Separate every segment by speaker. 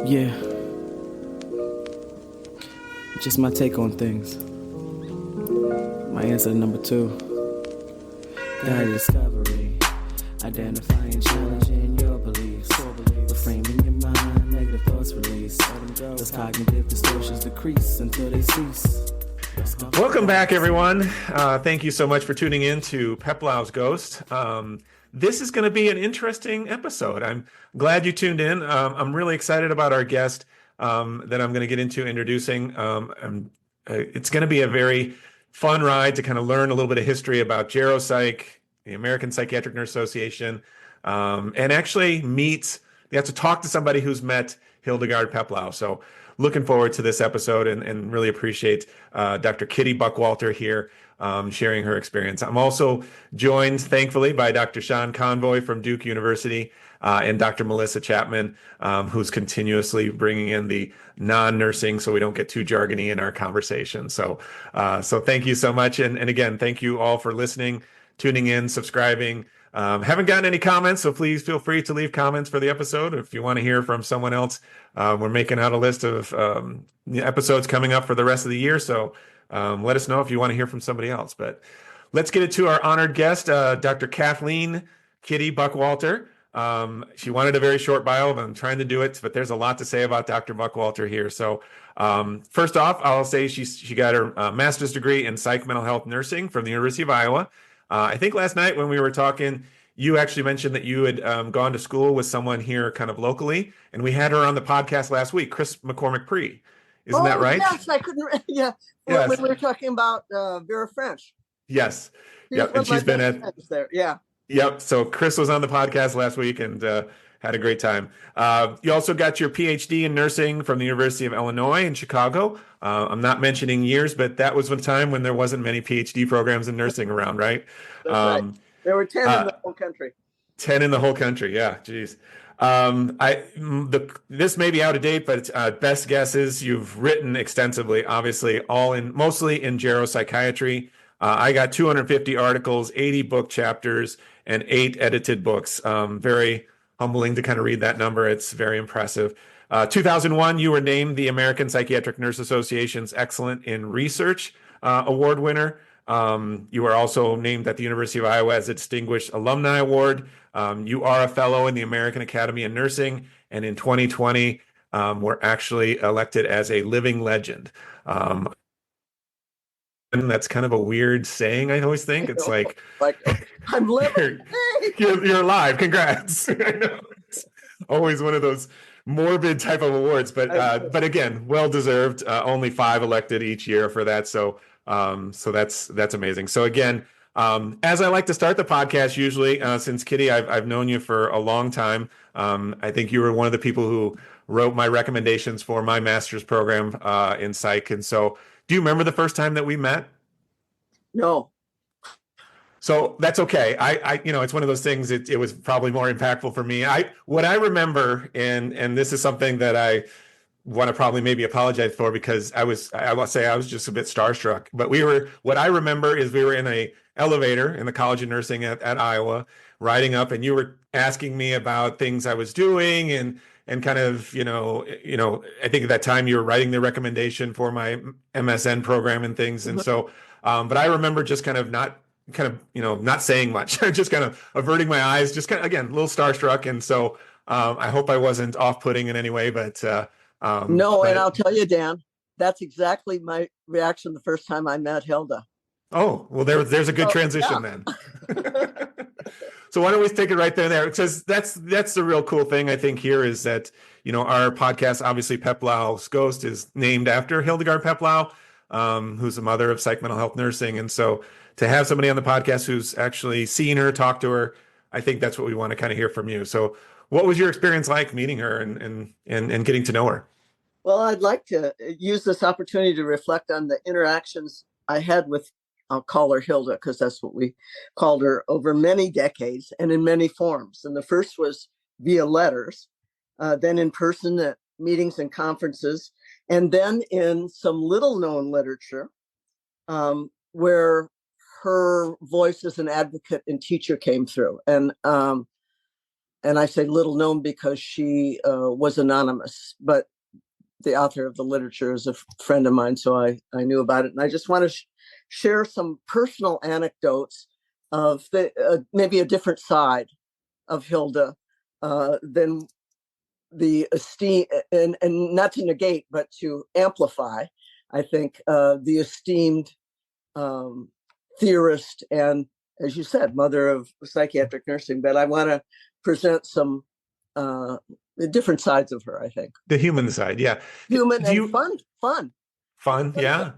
Speaker 1: Yeah, just my take on things. My answer to number 2. Guide discovery. Identifying and challenging your beliefs. Reframing your mind, negative thoughts release. Those cognitive distortions decrease until they cease.
Speaker 2: Welcome back, everyone. Thank you so much for tuning in to Peplau's Ghost. This is going to be an interesting episode. I'm glad you tuned in. I'm really excited about our guest that I'm going to get into introducing. It's going to be a very fun ride to kind of learn a little bit of history about geropsych, the American Psychiatric Nurse Association, and actually you have to talk to somebody who's met Hildegard Peplau. So looking forward to this episode and really appreciate Dr. Kitty Buckwalter here sharing her experience. I'm also joined, thankfully, by Dr. Sean Convoy from Duke University and Dr. Melissa Chapman, who's continuously bringing in the non-nursing so we don't get too jargony in our conversation. So thank you so much. And again, thank you all for listening, tuning in, subscribing. Haven't gotten any comments, so please feel free to leave comments for the episode. If you want to hear from someone else, we're making out a list of episodes coming up for the rest of the year. So let us know if you want to hear from somebody else. But let's get it to our honored guest, Dr. Kathleen Kitty Buckwalter. She wanted a very short bio, but I'm trying to do it. But there's a lot to say about Dr. Buckwalter here. So first off, I'll say she got her master's degree in psych mental health nursing from the University of Iowa. I think last night when we were talking, you actually mentioned that you had gone to school with someone here kind of locally, and we had her on the podcast last week, Chris McCormick-Pree. Isn't that right?
Speaker 3: Yes, I couldn't. Yeah,
Speaker 2: yes.
Speaker 3: When we were talking about Vera French.
Speaker 2: Yes. Yep. And she's been at
Speaker 3: there. Yeah.
Speaker 2: Yep. So Chris was on the podcast last week and had a great time. You also got your PhD in nursing from the University of Illinois in Chicago. I'm not mentioning years, but that was a time when there wasn't many PhD programs in nursing around, right?
Speaker 3: That's right. There were 10 in the whole country.
Speaker 2: 10 in the whole country. Yeah. Geez. This may be out of date, but best guess is you've written extensively, obviously, mostly in geropsychiatry. I got 250 articles, 80 book chapters, and 8 edited books. Very humbling to kind of read that number. It's very impressive. 2001, you were named the American Psychiatric Nurse Association's Excellent in Research Award winner. You were also named at the University of Iowa as a Distinguished Alumni Award. You are a fellow in the American Academy of Nursing, and in 2020, were actually elected as a living legend. And that's kind of a weird saying, I always think. It's like
Speaker 3: I'm living.
Speaker 2: You're alive. Congrats. I know. It's always one of those morbid type of awards, but again, well deserved. Only 5 elected each year for that. So that's amazing. So again, as I like to start the podcast usually, since Kitty, I've known you for a long time. I think you were one of the people who wrote my recommendations for my master's program in psych. And so do you remember the first time that we met?
Speaker 3: No.
Speaker 2: So that's okay. I it's one of those things. It was probably more impactful for me. What I remember, and this is something that I want to probably maybe apologize for because I will say I was just a bit starstruck. But what I remember is we were in a elevator in the College of Nursing at Iowa, riding up, and you were asking me about things I was doing and kind of, I think at that time you were writing the recommendation for my MSN program and things. And so, but I remember just not saying much, just kind of averting my eyes, just kind of, again, a little starstruck. And so I hope I wasn't off-putting in any way, but
Speaker 3: no. And I'll tell you, Dan, that's exactly my reaction the first time I met Hilda.
Speaker 2: Oh, well, there's a good transition then. So why don't we take it right there? Because that's the real cool thing I think here is that, our podcast, obviously Peplau's Ghost is named after Hildegard Peplau, who's the mother of psych mental health nursing. And so to have somebody on the podcast who's actually seen her, talked to her, I think that's what we want to kind of hear from you. So what was your experience like meeting her and getting to know her?
Speaker 3: Well, I'd like to use this opportunity to reflect on the interactions I had with, I'll call her Hilda because that's what we called her, over many decades and in many forms. And the first was via letters, then in person at meetings and conferences, and then in some little known literature where her voice as an advocate and teacher came through. And and I say little known because she was anonymous, but the author of the literature is a friend of mine, so I knew about it. And I just want to share some personal anecdotes of maybe a different side of Hilda than the esteem, and not to negate, but to amplify, I think, the esteemed theorist and, as you said, mother of psychiatric nursing. But I want to present some different sides of her, I think.
Speaker 2: The human side, yeah.
Speaker 3: Human and fun.
Speaker 2: Yeah.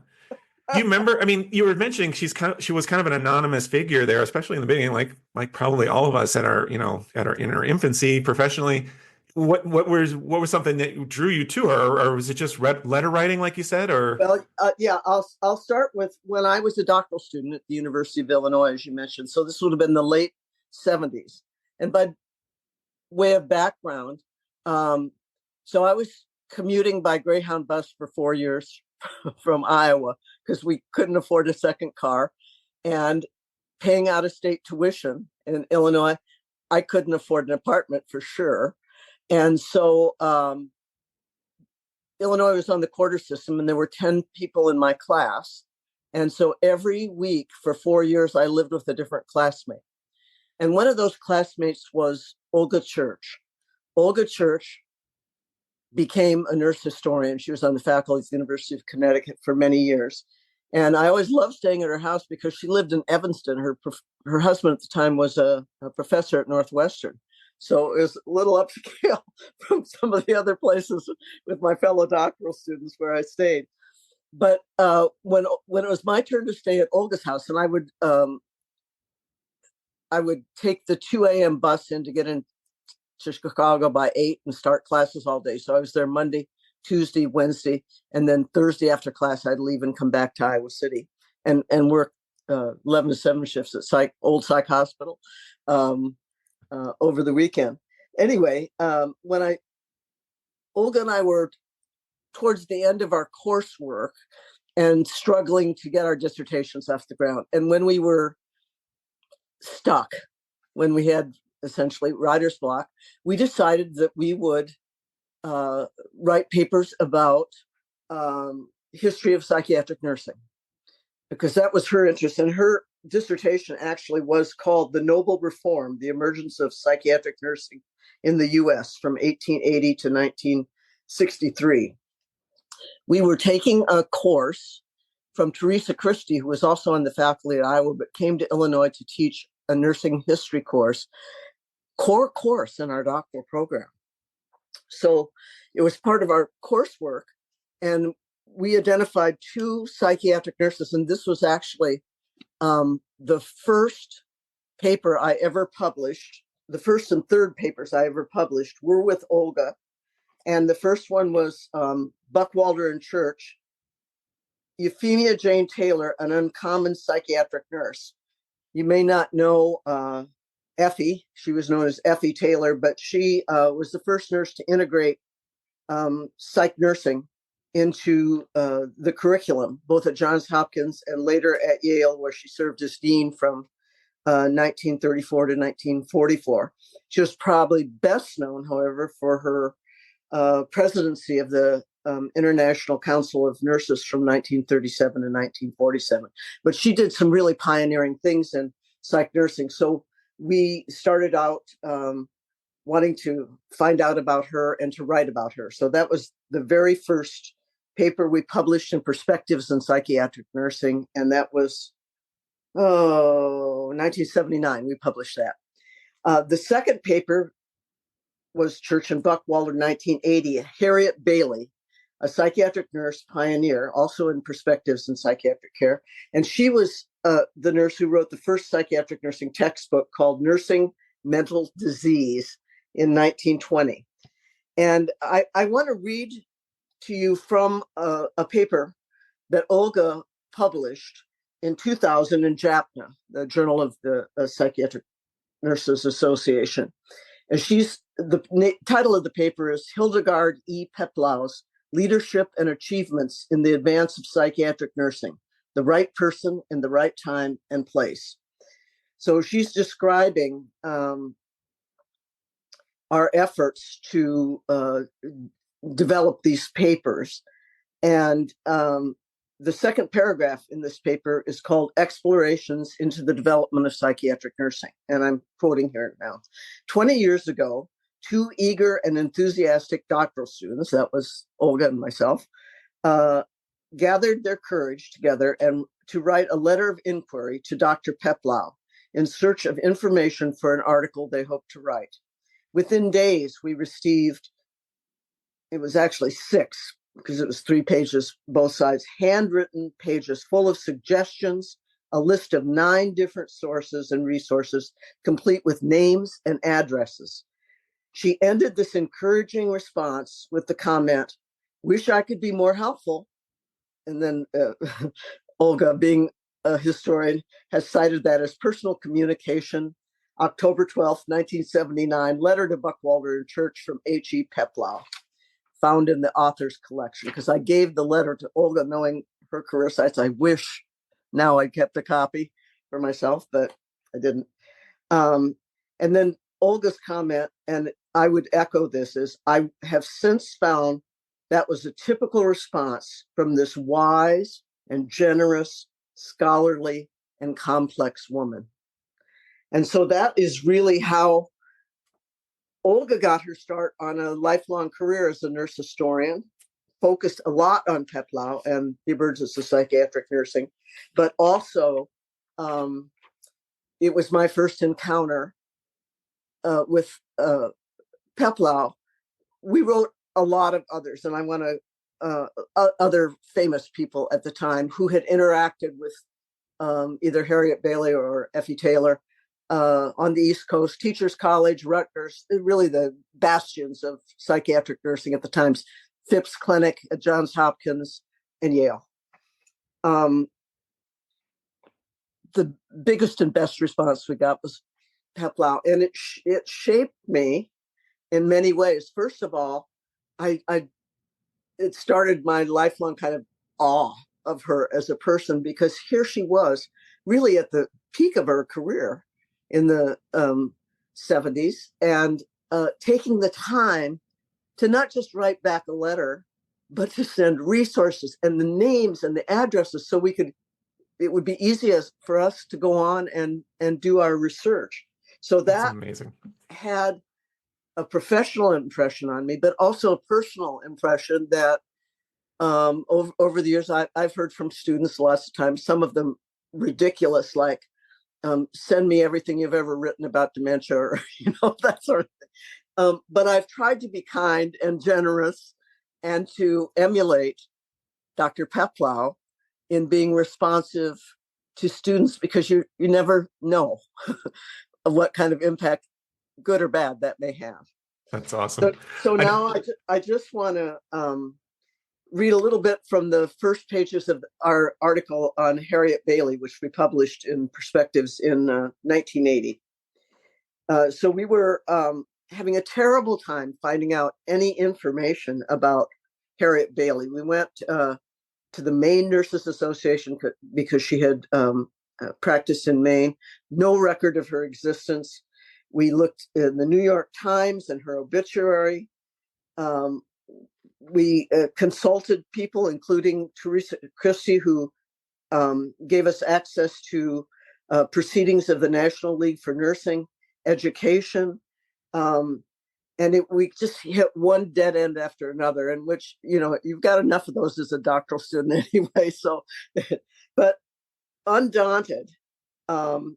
Speaker 2: Do you remember? I mean, you were mentioning she was kind of an anonymous figure there, especially in the beginning, like probably all of us in our infancy professionally. What was something that drew you to her, or was it just letter writing, like you said, or?
Speaker 3: Well, yeah, I'll start with when I was a doctoral student at the University of Illinois, as you mentioned. So this would have been the late 70s, and by way of background, so I was commuting by Greyhound bus for 4 years from Iowa because we couldn't afford a second car, and paying out of state tuition in Illinois. I couldn't afford an apartment for sure. And so Illinois was on the quarter system, and there were 10 people in my class. And so every week for 4 years, I lived with a different classmate. And one of those classmates was Olga Church. Olga Church became a nurse historian. She was on the faculty at the University of Connecticut for many years. And I always loved staying at her house because she lived in Evanston. Her husband at the time was a professor at Northwestern. So it was a little upscale from some of the other places with my fellow doctoral students where I stayed. But when it was my turn to stay at Olga's house, and I would take the 2 a.m. bus in to get into Chicago by 8 and start classes all day. So I was there Monday, Tuesday, Wednesday, and then Thursday after class, I'd leave and come back to Iowa City and work 11 to 7 shifts at old psych hospital over the weekend. Anyway, when Olga and I were towards the end of our coursework and struggling to get our dissertations off the ground, and when we were stuck, when we had essentially writer's block, we decided that we would write papers about history of psychiatric nursing, because that was her interest. And her dissertation actually was called The Noble Reform, The Emergence of Psychiatric Nursing in the U.S. from 1880 to 1963. We were taking a course from Teresa Christie, who was also on the faculty at Iowa, but came to Illinois to teach a nursing history core course in our doctoral program. So it was part of our coursework, and we identified 2 psychiatric nurses, and this was actually the first paper I ever published. The first and third papers I ever published were with Olga, and the first one was Buckwalter and Church, Euphemia Jane Taylor, an uncommon psychiatric nurse. You may not know Effie. She was known as Effie Taylor, but she was the first nurse to integrate psych nursing into the curriculum, both at Johns Hopkins and later at Yale, where she served as dean from 1934 to 1944. She was probably best known, however, for her presidency of the International Council of Nurses from 1937 to 1947. But she did some really pioneering things in psych nursing. So we started out wanting to find out about her and to write about her. So that was the very first paper we published in Perspectives in Psychiatric Nursing. And that was, 1979, we published that. The second paper was Church and Buckwalter, 1980. Harriet Bailey, a psychiatric nurse pioneer, also in Perspectives in Psychiatric Care. And she was the nurse who wrote the first psychiatric nursing textbook called Nursing Mental Disease in 1920. And I want to read to you from a paper that Olga published in 2000 in JAPNA, the Journal of the Psychiatric Nurses Association. And the title of the paper is Hildegard E. Peplau's Leadership and Achievements in the Advance of Psychiatric Nursing, the Right Person in the Right Time and Place. So she's describing our efforts to develop these papers. And the second paragraph in this paper is called Explorations into the Development of Psychiatric Nursing. And I'm quoting here now. 20 years ago, two eager and enthusiastic doctoral students, that was Olga and myself, gathered their courage together and to write a letter of inquiry to Dr. Peplau in search of information for an article they hoped to write. Within days, we received, it was actually 6, because it was 3 pages, both sides, handwritten pages full of suggestions, a list of 9 different sources and resources, complete with names and addresses. She ended this encouraging response with the comment, "Wish I could be more helpful." And then Olga, being a historian, has cited that as personal communication, October 12th, 1979, letter to Buckwalter in church from H.E. Peplau, found in the author's collection. Because I gave the letter to Olga knowing her career sites. I wish now I'd kept a copy for myself, but I didn't. And then Olga's comment, and I would echo this, is I have since found that was a typical response from this wise and generous, scholarly, and complex woman. And so that is really how Olga got her start on a lifelong career as a nurse historian, focused a lot on Peplau and the emergence of psychiatric nursing, but also it was my first encounter with Peplau. We wrote a lot of others, and I want to other famous people at the time who had interacted with either Harriet Bailey or Effie Taylor on the East Coast, Teachers College, Rutgers, really the bastions of psychiatric nursing at the times, Phipps Clinic at Johns Hopkins and Yale. The biggest and best response we got was Peplau, and it shaped me in many ways. First of all, it started my lifelong kind of awe of her as a person, because here she was really at the peak of her career in the 70s, and taking the time to not just write back a letter, but to send resources and the names and the addresses so it would be easiest for us to go on and do our research. So that's
Speaker 2: amazing.
Speaker 3: Had a professional impression on me, but also a personal impression that over the years I've heard from students lots of times, some of them ridiculous, like send me everything you've ever written about dementia, or that sort of thing. But I've tried to be kind and generous and to emulate Dr. Peplau in being responsive to students, because you never know of what kind of impact, good or bad, that may have.
Speaker 2: That's awesome.
Speaker 3: So now I just want to read a little bit from the first pages of our article on Harriet Bailey, which we published in Perspectives in 1980. So we were having a terrible time finding out any information about Harriet Bailey. We went to the Maine Nurses Association because she had practiced in Maine. No record of her existence. We looked in the New York Times and her obituary. We consulted people, including Teresa Christie, who gave us access to proceedings of the National League for Nursing Education. We just hit one dead end after another, in which, you've got enough of those as a doctoral student anyway. So, but undaunted, I'm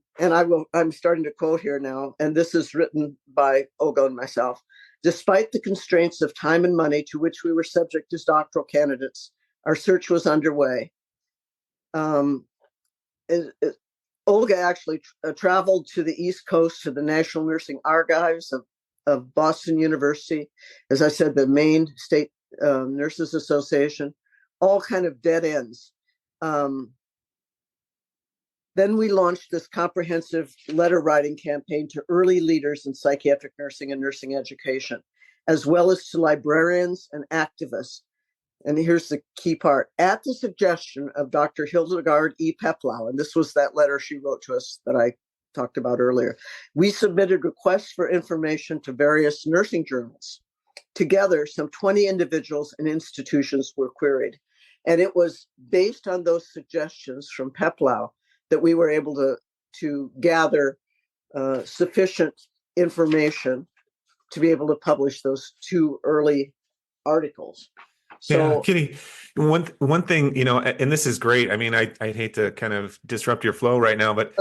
Speaker 3: starting to quote here now, and this is written by Olga and myself. Despite the constraints of time and money to which we were subject as doctoral candidates, our search was underway. Olga actually traveled to the East Coast to the National Nursing Archives of Boston University, as I said, the Maine State Nurses Association, all kind of dead ends. Then we launched this comprehensive letter writing campaign to early leaders in psychiatric nursing and nursing education, as well as to librarians and activists. And here's the key part. At the suggestion of Dr. Hildegard E. Peplau, and this was that letter she wrote to us that I talked about earlier. We submitted requests for information to various nursing journals. Together, some 20 individuals and institutions were queried. And it was based on those suggestions from Peplau that we were able to gather sufficient information to be able to publish those 2 early articles. So,
Speaker 2: yeah, Kitty, one thing, and this is great. I mean, I'd hate to kind of disrupt your flow right now, but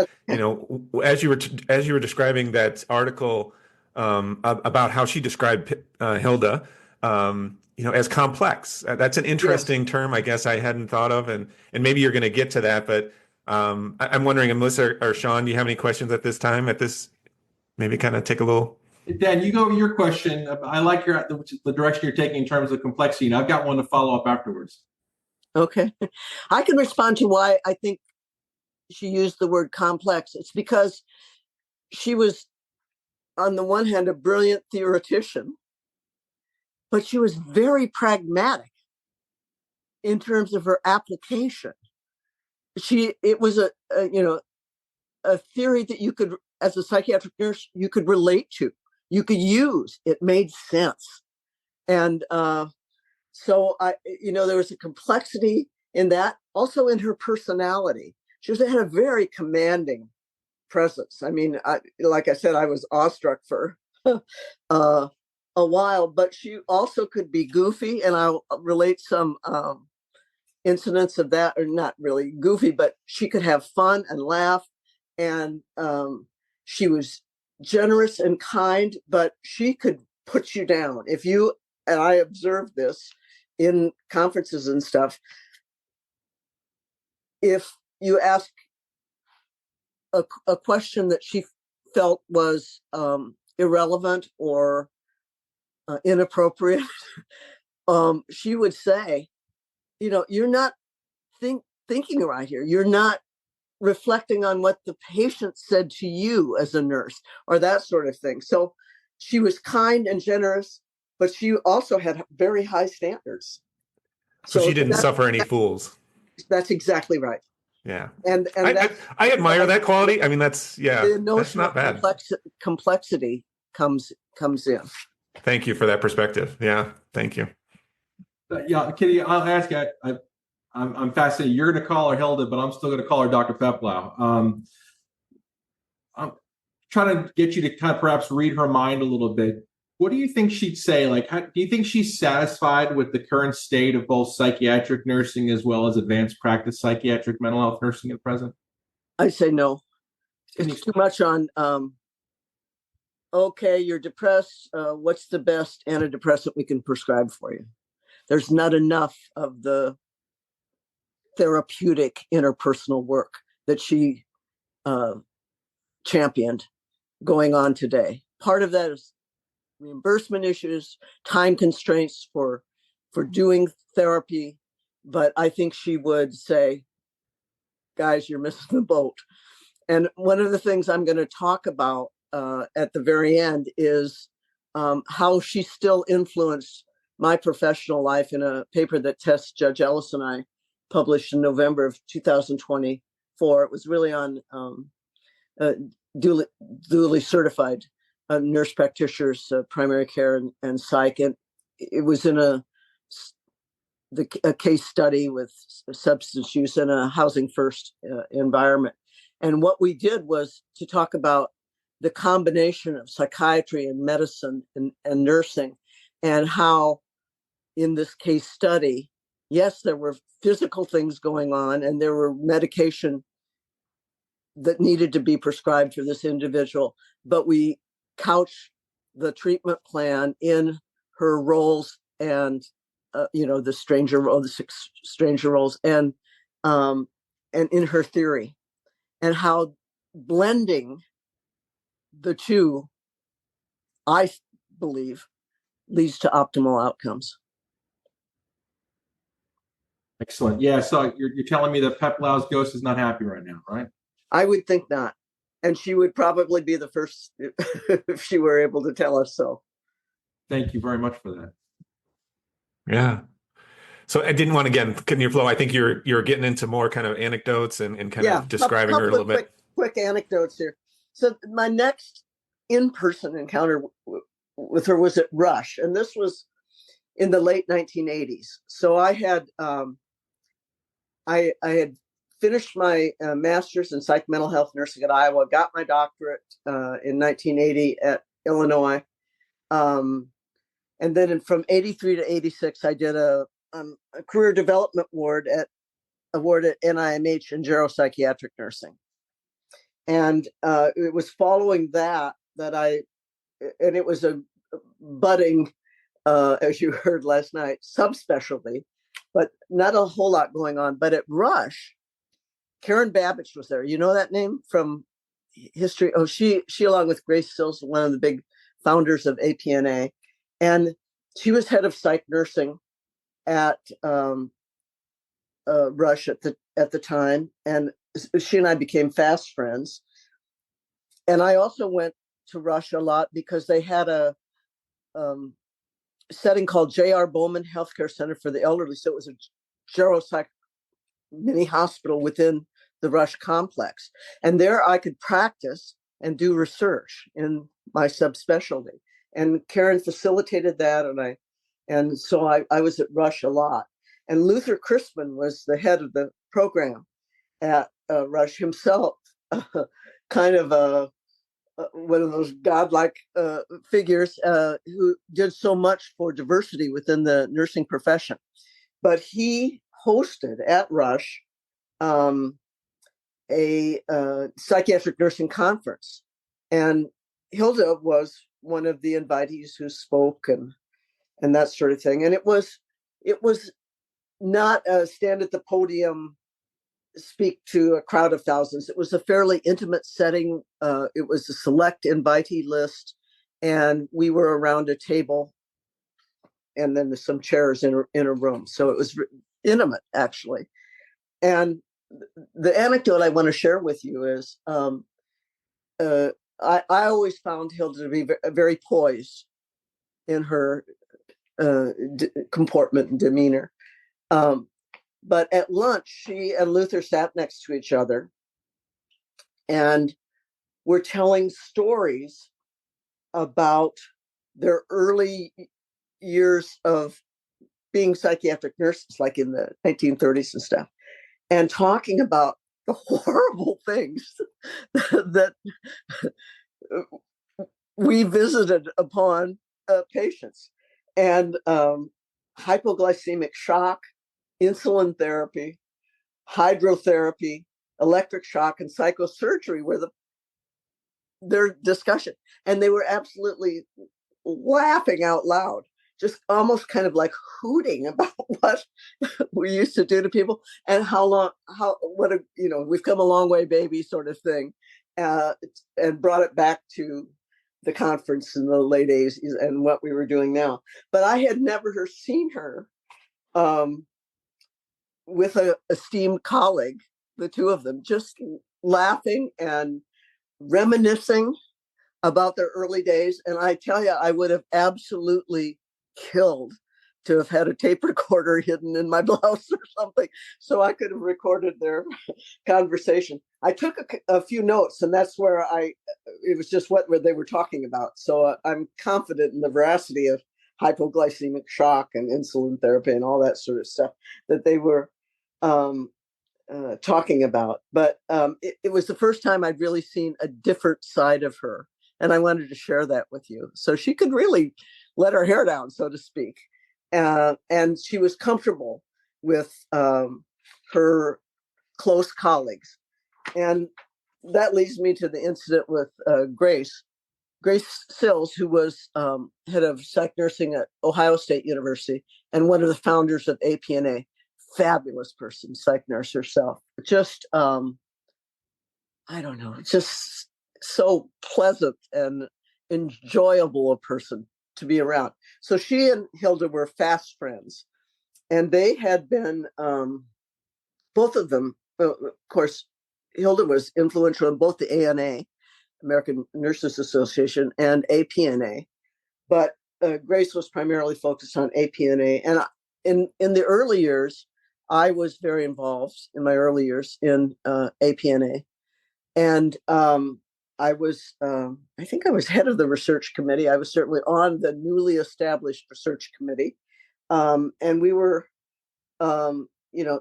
Speaker 2: as you were describing that article about how she described Hilda, as complex. That's an interesting term, I guess I hadn't thought of, and maybe you're going to get to that. But I'm wondering, Melissa or Sean, do you have any questions at this time? Maybe kind of take a little.
Speaker 4: Dan, you go over your question. I like the direction you're taking in terms of complexity, and I've got one to follow up afterwards.
Speaker 3: Okay. I can respond to why I think she used the word complex. It's because she was, on the one hand, a brilliant theoretician, but she was very pragmatic in terms of her application. It was a theory that you could, as a psychiatric nurse, you could relate to. You could use. It made sense. And so there was a complexity in that, also in her personality. She had a very commanding presence. I mean, like I said, I was awestruck for a while, but she also could be goofy, and I'll relate some incidents of that, or not really goofy, but she could have fun and laugh, and she was generous and kind, but she could put you down. And I observed this in conferences and stuff, if you ask a question that she felt was irrelevant or inappropriate, she would say, you're not thinking right here. You're not reflecting on what the patient said to you as a nurse, or that sort of thing. So she was kind and generous, but she also had very high standards.
Speaker 2: So she didn't suffer any fools.
Speaker 3: That's exactly right.
Speaker 2: Yeah.
Speaker 3: And
Speaker 2: I admire that quality. I mean, that's not bad.
Speaker 3: Complexity comes in.
Speaker 2: Thank you for that perspective. Yeah. Thank you.
Speaker 4: Yeah, Kitty, I'll ask you, I'm fascinated. You're going to call her Hilda, but I'm still going to call her Dr. Peplau. I'm trying to get you to kind of perhaps read her mind a little bit. What do you think she'd say? Do you think she's satisfied with the current state of both psychiatric nursing as well as advanced practice psychiatric mental health nursing at present?
Speaker 3: I say no. It's too much on, okay, you're depressed. What's the best antidepressant we can prescribe for you? There's not enough of the therapeutic interpersonal work that she championed going on today. Part of that is reimbursement issues, time constraints for doing therapy. But I think she would say, guys, you're missing the boat. And one of the things I'm going to talk about at the very end is how she still influenced my professional life in a paper that Tess, Judge Ellis, and I published in November of 2024. It was really on duly certified nurse practitioners, primary care and psych. And it was in a case study with substance use in a housing first environment. And what we did was to talk about the combination of psychiatry and medicine and nursing, and how in this case study, yes, there were physical things going on and there were medication that needed to be prescribed for this individual, but we couch the treatment plan in her roles and the stranger role, the six stranger roles, and in her theory, and how blending the two, I believe, leads to optimal outcomes.
Speaker 4: Excellent. Yeah. So you're telling me that Peplau's ghost is not happy right now, right?
Speaker 3: I would think not. And she would probably be the first if she were able to tell us so.
Speaker 4: Thank you very much for that.
Speaker 2: Yeah. So I didn't want to get in your flow. I think you're getting into more kind of anecdotes and kind of describing her a little bit.
Speaker 3: Quick anecdotes here. So my next in-person encounter with her was at Rush, and this was in the late 1980s. So I had I had finished my master's in psych mental health nursing at Iowa, got my doctorate in 1980 at Illinois. And then from 83 to 86, I did a career development award at NIMH in geropsychiatric nursing. And it was following that and it was a budding, as you heard last night, subspecialty, but not a whole lot going on. But at Rush, Karen Babbage was there. You know that name from history? Oh, she along with Grace Sills, one of the big founders of APNA, and she was head of psych nursing at Rush at the time, and she and I became fast friends. And I also went to Rush a lot because they had a setting called J.R. Bowman Healthcare Center for the Elderly. So it was a geropsych mini hospital within the Rush complex. And there I could practice and do research in my subspecialty. And Karen facilitated that, and so I was at Rush a lot. And Luther Christman was the head of the program at Rush himself, kind of one of those godlike figures who did so much for diversity within the nursing profession. But he hosted at Rush a psychiatric nursing conference, and Hilda was one of the invitees who spoke and that sort of thing. And it was not a stand at the podium, speak to a crowd of thousands. It was a fairly intimate setting. It was a select invitee list, and we were around a table, and then there's some chairs in a room. So it was intimate, actually. And the anecdote I want to share with you is I always found Hilda to be very poised in her comportment and demeanor. But at lunch, she and Luther sat next to each other and were telling stories about their early years of being psychiatric nurses, like in the 1930s and stuff, and talking about the horrible things that we visited upon patients, and hypoglycemic shock, insulin therapy, hydrotherapy, electric shock, and psychosurgery were their discussion. And they were absolutely laughing out loud, just almost kind of like hooting about what we used to do to people and we've come a long way, baby, sort of thing. And brought it back to the conference in the late 80s and what we were doing now. But I had never seen her with an esteemed colleague, the two of them, just laughing and reminiscing about their early days. And I tell you, I would have absolutely killed to have had a tape recorder hidden in my blouse or something, so I could have recorded their conversation. I took a few notes, and that's where it was just what they were talking about. So I'm confident in the veracity of hypoglycemic shock and insulin therapy and all that sort of stuff that they were talking about. But it was the first time I'd really seen a different side of her. And I wanted to share that with you. So she could really let her hair down, so to speak. And she was comfortable with her close colleagues. And that leads me to the incident with Grace Sills, who was head of psych nursing at Ohio State University and one of the founders of APNA. Fabulous person, psych nurse herself. Just, I don't know, just so pleasant and enjoyable a person to be around. So she and Hilda were fast friends, and they had been, both of them, of course, Hilda was influential in both the ANA, American Nurses Association, and APNA, but Grace was primarily focused on APNA. And in the early years, I was very involved in my early years in APNA. And I was, I think I was head of the research committee. I was certainly on the newly established research committee. And we were,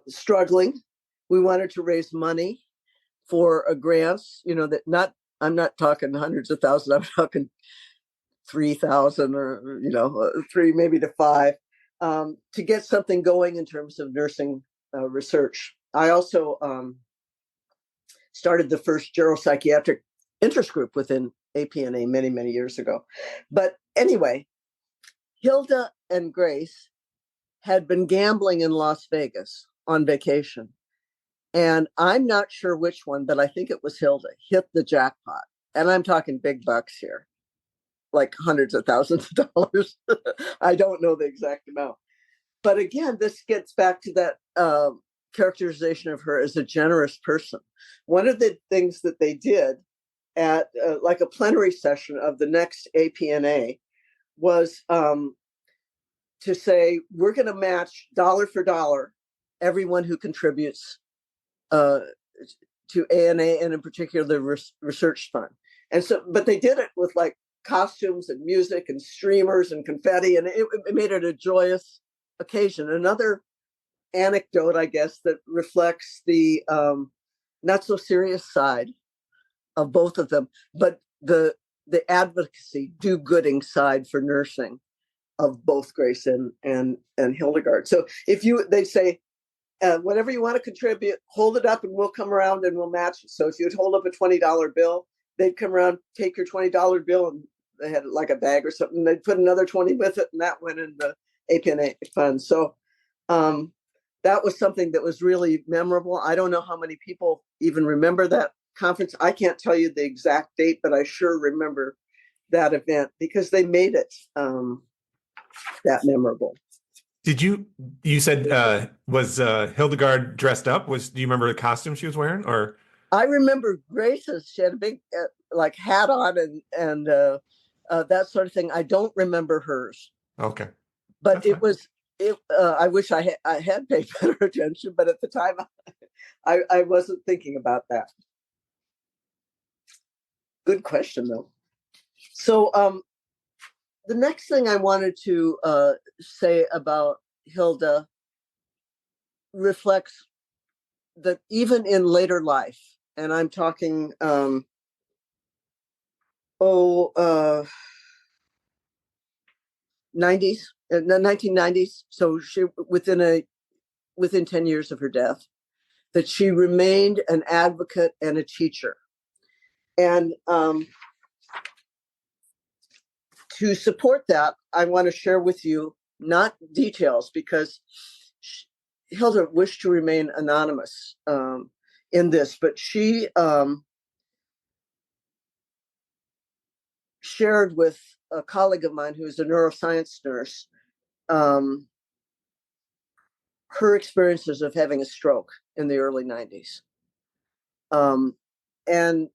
Speaker 3: struggling. We wanted to raise money for a grants, I'm not talking hundreds of thousands, I'm talking 3,000 or, 3, maybe to 5, to get something going in terms of nursing research. I also started the first geropsychiatric interest group within APNA many, many years ago. But anyway, Hilda and Grace had been gambling in Las Vegas on vacation. And I'm not sure which one, but I think it was Hilda, hit the jackpot. And I'm talking big bucks here, like hundreds of thousands of dollars. I don't know the exact amount. But again, this gets back to that characterization of her as a generous person. One of the things that they did at like a plenary session of the next APNA was to say, we're going to match dollar for dollar everyone who contributes to ANA, and in particular the research fund. And so, but they did it with like costumes and music and streamers and confetti, and it made it a joyous occasion. Another anecdote, I guess, that reflects the not so serious side of both of them, but the advocacy, do-gooding side for nursing of both Grace and Hildegard. So they say, whatever you want to contribute, hold it up and we'll come around and we'll match it. So if you'd hold up a $20 bill, they'd come around, take your $20 bill, and they had like a bag or something. They'd put another 20 with it, and that went in the APNA fund. So that was something that was really memorable. I don't know how many people even remember that conference. I can't tell you the exact date, but I sure remember that event because they made it that memorable.
Speaker 2: Did you said, was Hildegard dressed up? Do you remember the costume she was wearing, or?
Speaker 3: I remember Grace's. She had a big like hat on and that sort of thing. I don't remember hers.
Speaker 2: Okay.
Speaker 3: But I wish I had paid better attention, but at the time I wasn't thinking about that. Good question, though. So the next thing I wanted to say about Hilda reflects that even in later life, and I'm talking 90s, the 1990s. So she within 10 years of her death, that she remained an advocate and a teacher. And to support that, I want to share with you, not details, because Hilda wished to remain anonymous in this, but she shared with a colleague of mine who's a neuroscience nurse her experiences of having a stroke in the early 90s. And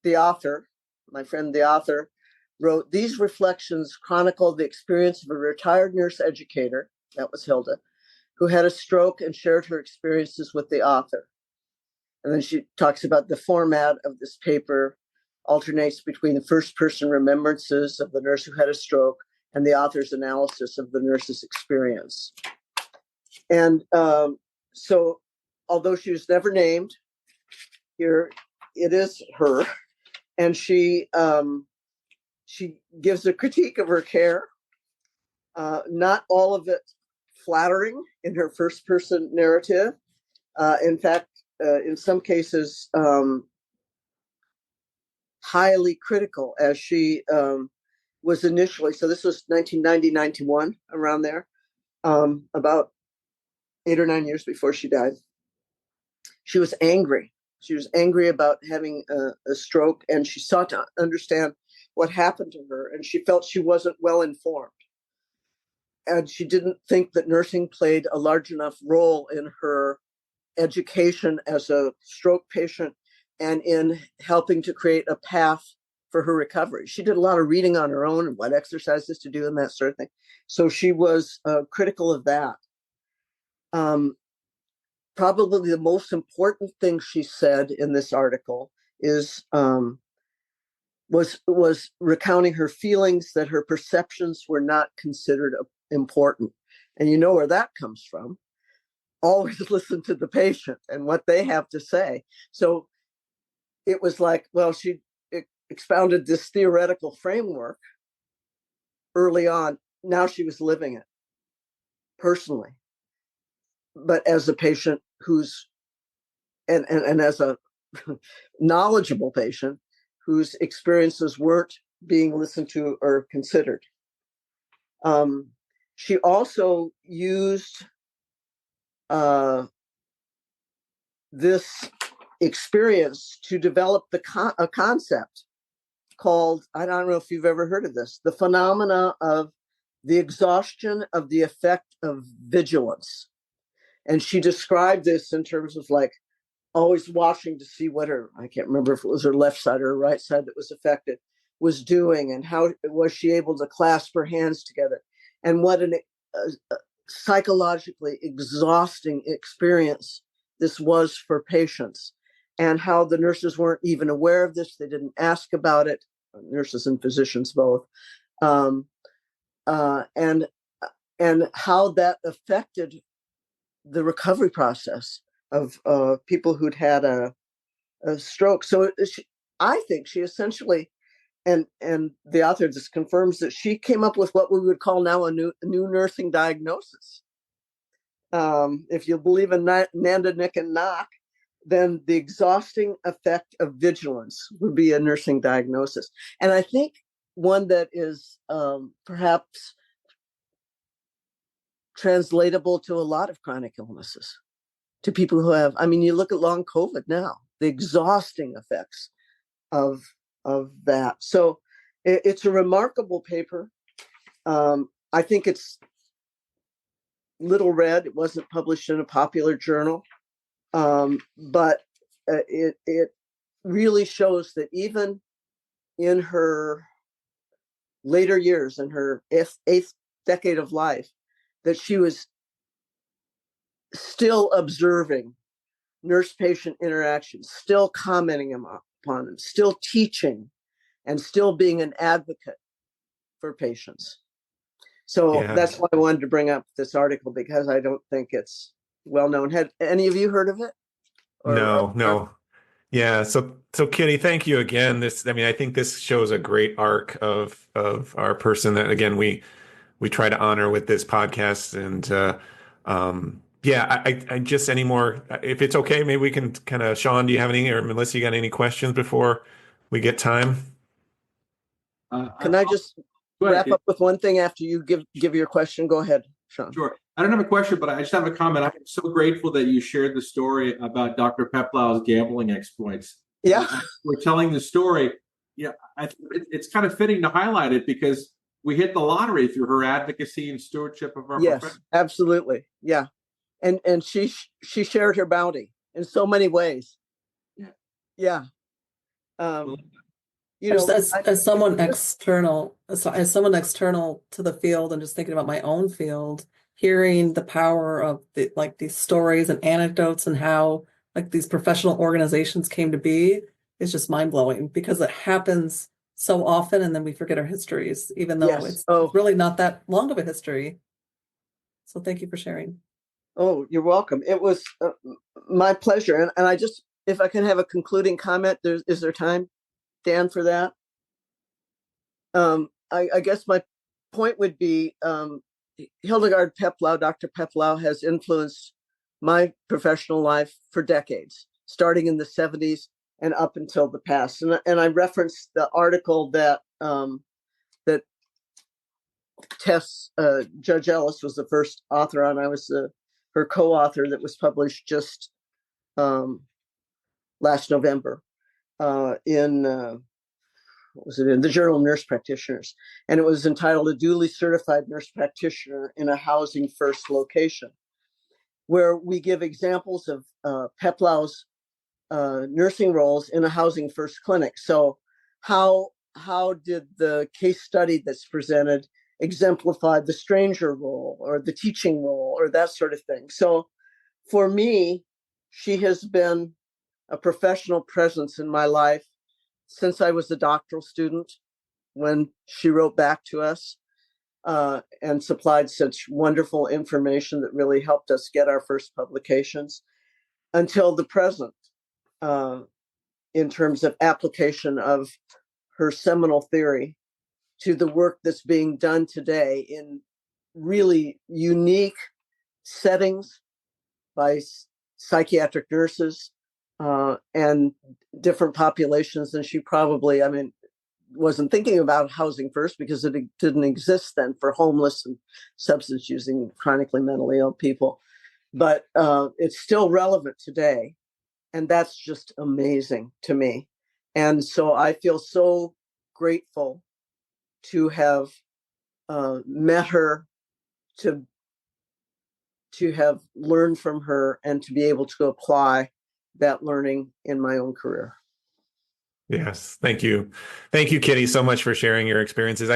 Speaker 3: the author, my friend, the author, wrote, "These reflections chronicle the experience of a retired nurse educator," that was Hilda, "who had a stroke and shared her experiences with the author." And then she talks about the format of this paper alternates between the first person remembrances of the nurse who had a stroke and the author's analysis of the nurse's experience. And so although she was never named, here it is her. And she gives a critique of her care, not all of it flattering in her first person narrative. In fact, in some cases, highly critical, as she was initially. So this was 1990, 91, around there, about 8 or 9 years before she died. She was angry. She was angry about having a stroke, and she sought to understand what happened to her, and she felt she wasn't well informed. And she didn't think that nursing played a large enough role in her education as a stroke patient and in helping to create a path for her recovery. She did a lot of reading on her own and what exercises to do and that sort of thing. So she was critical of that. Probably the most important thing she said in this article is was recounting her feelings that her perceptions were not considered important. And you know where that comes from. Always listen to the patient and what they have to say. So it was like, well, she expounded this theoretical framework early on. Now she was living it personally, but as a patient who's and as a knowledgeable patient whose experiences weren't being listened to or considered. She also used this experience to develop a concept called, I don't know if you've ever heard of this, the phenomena of the exhaustion of the effect of vigilance. And she described this in terms of like always watching to see what her, I can't remember if it was her left side or her right side that was affected, was doing, and how was she able to clasp her hands together, and what a psychologically exhausting experience this was for patients, and how the nurses weren't even aware of this. They didn't ask about it, nurses and physicians both, and how that affected the recovery process of people who'd had a stroke. So I think she essentially, and the author of this confirms that she came up with what we would call now a new nursing diagnosis. If you believe in Nanda, Nick, and Knock, then the exhausting effect of vigilance would be a nursing diagnosis. And I think one that is perhaps translatable to a lot of chronic illnesses, to people who have, I mean, you look at long COVID now, the exhausting effects of that. So it's a remarkable paper. I think it's little read. It wasn't published in a popular journal, but it really shows that even in her later years, in her eighth decade of life, that she was still observing nurse-patient interactions, still commenting upon them, still teaching, and still being an advocate for patients. So that's why I wanted to bring up this article, because I don't think it's well known. Had any of you heard of it?
Speaker 2: No. Yeah. So Kitty, thank you again. I think this shows a great arc of our person that, again, we try to honor with this podcast. And I just, any more, if it's okay, maybe we can kind of, Sean, do you have any, or Melissa, you got any questions before we get time?
Speaker 3: Can I just wrap up with one thing after you give your question? Go ahead, Sean.
Speaker 4: Sure. I don't have a question, but I just have a comment. I'm so grateful that you shared the story about Dr. Peplau's gambling exploits.
Speaker 3: Yeah.
Speaker 4: We're telling the story. Yeah, it's kind of fitting to highlight it because we hit the lottery through her advocacy and stewardship of our profession.
Speaker 3: Yes, absolutely. Yeah. And she shared her bounty in so many ways. Yeah.
Speaker 5: As someone external to the field, and just thinking about my own field, hearing the power of these stories and anecdotes and how like these professional organizations came to be is just mind-blowing, because it happens so often and then we forget our histories, even though it's really not that long of a history. So thank you for sharing.
Speaker 3: Oh, you're welcome. It was my pleasure. And I just, if I can have a concluding comment, is there time, Dan, for that? I guess my point would be Hildegard Peplau, Dr. Peplau, has influenced my professional life for decades, starting in the 70s and up until the past. And I referenced the article that that Tess Judge Ellis was the first author on. I was her co-author, that was published just last November in the Journal of Nurse Practitioners, and it was entitled "A Duly Certified Nurse Practitioner in a Housing First Location," where we give examples of Peplau's nursing roles in a housing first clinic. So how did the case study that's presented exemplify the stranger role or the teaching role or that sort of thing? So for me, she has been a professional presence in my life since I was a doctoral student when she wrote back to us and supplied such wonderful information that really helped us get our first publications until the present in terms of application of her seminal theory to the work that's being done today in really unique settings by psychiatric nurses and different populations than she probably, wasn't thinking about housing first because it didn't exist then for homeless and substance using chronically mentally ill people. But it's still relevant today. And that's just amazing to me. And so I feel so grateful to have met her, to have learned from her, and to be able to apply that learning in my own career.
Speaker 2: Yes. Thank you. Thank you, Kitty, so much for sharing your experiences.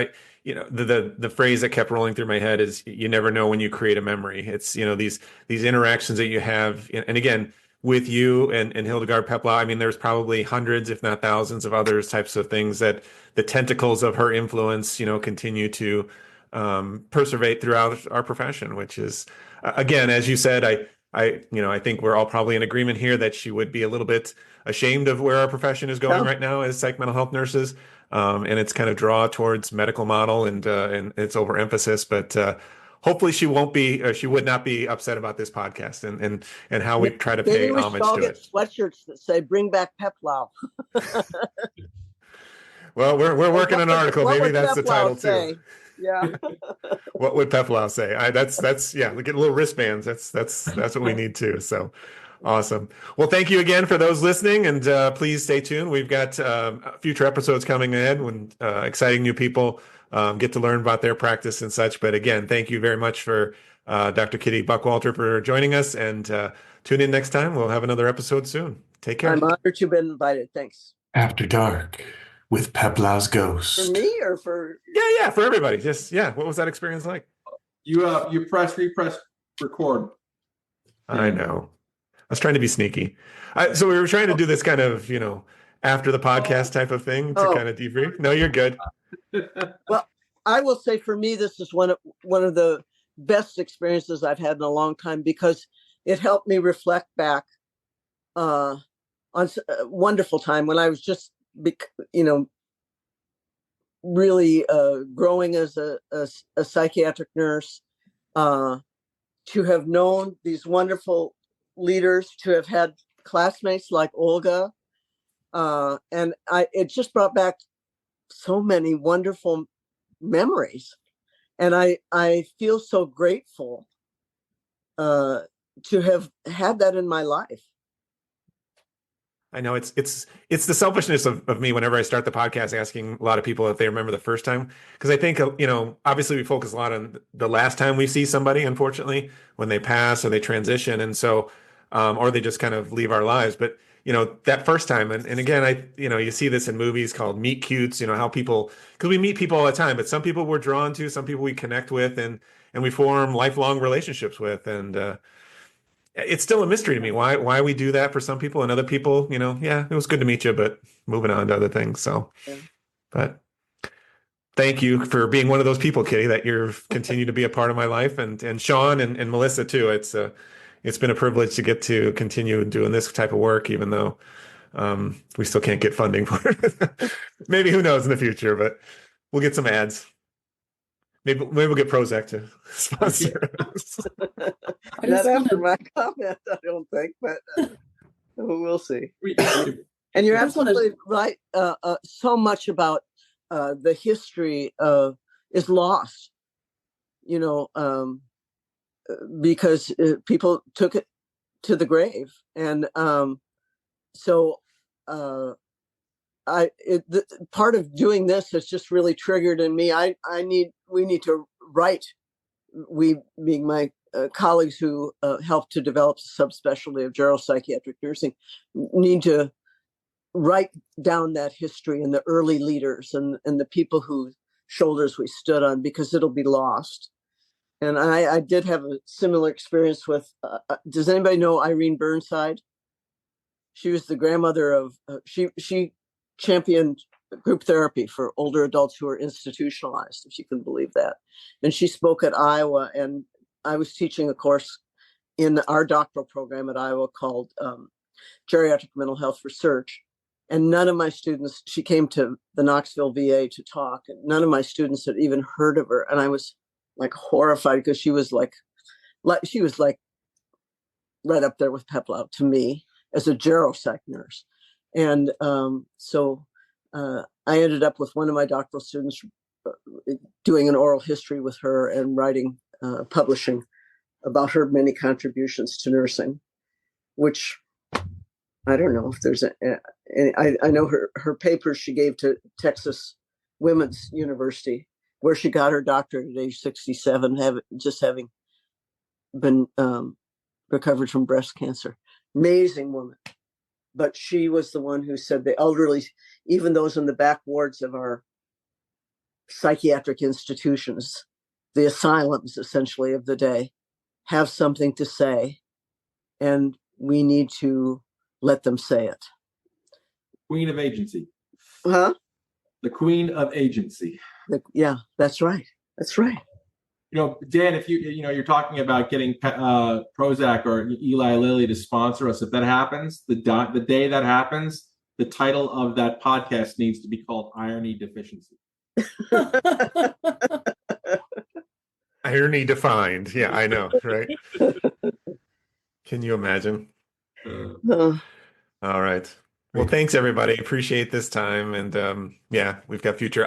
Speaker 2: The phrase that kept rolling through my head is you never know when you create a memory. It's, these interactions that you have. And again, with you and Hildegard Peplau, there's probably hundreds, if not thousands of others types of things that the tentacles of her influence, continue to perseverate throughout our profession, which is, again, as you said, I think we're all probably in agreement here that she would be a little bit ashamed of where our profession is going right now as psych mental health nurses, and it's kind of draw towards medical model and its overemphasis. But hopefully, she would not be upset about this podcast and how we try to pay homage to it. Maybe we should all get
Speaker 3: sweatshirts that say "Bring back Peplau."
Speaker 2: Well, we're working on an article. Maybe that's the title too.
Speaker 3: Yeah.
Speaker 2: What would Peplau say? That's yeah. We get little wristbands. That's what we need too. So awesome. Well, thank you again for those listening, and please stay tuned. We've got future episodes coming ahead when exciting new people get to learn about their practice and such. But again, thank you very much for Dr. Kitty Buckwalter for joining us, and tune in next time. We'll have another episode soon. Take care.
Speaker 3: I'm honored you've been invited. Thanks.
Speaker 2: After Dark with Peplau's Ghost.
Speaker 3: For me or for
Speaker 2: yeah, for everybody. Just what was that experience like?
Speaker 4: You repress, record.
Speaker 2: I know. I was trying to be sneaky. So we were trying to do this kind of, after the podcast type of thing to kind of debrief. No, you're good.
Speaker 3: Well, I will say for me, this is one of the best experiences I've had in a long time because it helped me reflect back on a wonderful time when I was just really growing as a psychiatric nurse, to have known these wonderful leaders, to have had classmates like Olga, and it just brought back so many wonderful memories, and I feel so grateful to have had that in my life.
Speaker 2: I know it's the selfishness of me whenever I start the podcast asking a lot of people if they remember the first time, because I think obviously we focus a lot on the last time we see somebody, unfortunately, when they pass or they transition, and so or they just kind of leave our lives. But that first time, and again, you see this in movies called meet cutes, how people, because we meet people all the time, but some people we're drawn to, some people we connect with, and we form lifelong relationships with, and it's still a mystery to me why we do that for some people, and other people, it was good to meet you, but moving on to other things. So, but thank you for being one of those people, Kitty, that you've continued to be a part of my life, and Sean and Melissa too. It's been a privilege to get to continue doing this type of work, even though we still can't get funding for it. Maybe, who knows in the future, but we'll get some ads. Maybe we'll get Prozac to sponsor us.
Speaker 3: Not after my comment, I don't think, but we'll see. And you're absolutely right. So much about the history is lost, because people took it to the grave, and so part of doing this has just really triggered in me. We need to write. We, being my colleagues who helped to develop the subspecialty of geropsychiatric nursing, need to write down that history and the early leaders and the people whose shoulders we stood on, because it'll be lost. And I did have a similar experience with. Does anybody know Irene Burnside? She was the grandmother of, she championed group therapy for older adults who are institutionalized, if you can believe that. And she spoke at Iowa, and I was teaching a course in our doctoral program at Iowa called Geriatric Mental Health Research. And none of my students, she came to the Knoxville VA to talk, and none of my students had even heard of her. And I was like horrified because she was like right up there with Peplau to me as a geropsych nurse. And so I ended up with one of my doctoral students doing an oral history with her and writing, publishing about her many contributions to nursing, which I don't know if there's I know her papers she gave to Texas Women's University, where she got her doctorate at age 67, having been recovered from breast cancer. Amazing woman. But she was the one who said the elderly, even those in the back wards of our psychiatric institutions, the asylums essentially of the day, have something to say, and we need to let them say it.
Speaker 4: Queen of agency.
Speaker 3: Huh?
Speaker 4: The queen of agency.
Speaker 3: Yeah, that's right. That's right.
Speaker 4: You know, Dan, if you're talking about getting Prozac or Eli Lilly to sponsor us, if that happens, the day that happens, the title of that podcast needs to be called Irony Deficiency.
Speaker 2: Irony defined. Yeah, I know, right? Can you imagine? All right. Well, thanks everybody. Appreciate this time, and yeah, we've got future.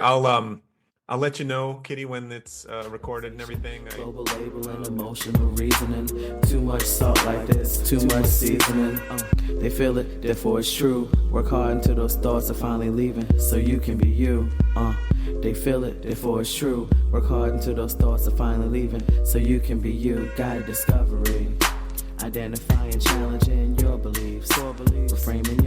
Speaker 2: I'll let you know, Kitty, when it's recorded and everything.
Speaker 1: Global labeling, emotional reasoning. Too much salt like this, too much seasoning. They feel it, therefore it's true. Work hard until those thoughts are finally leaving, so you can be you. They feel it, therefore it's true. Work hard until those thoughts are finally leaving, so you can be you. Guided discovery, identifying, challenging your beliefs, reframing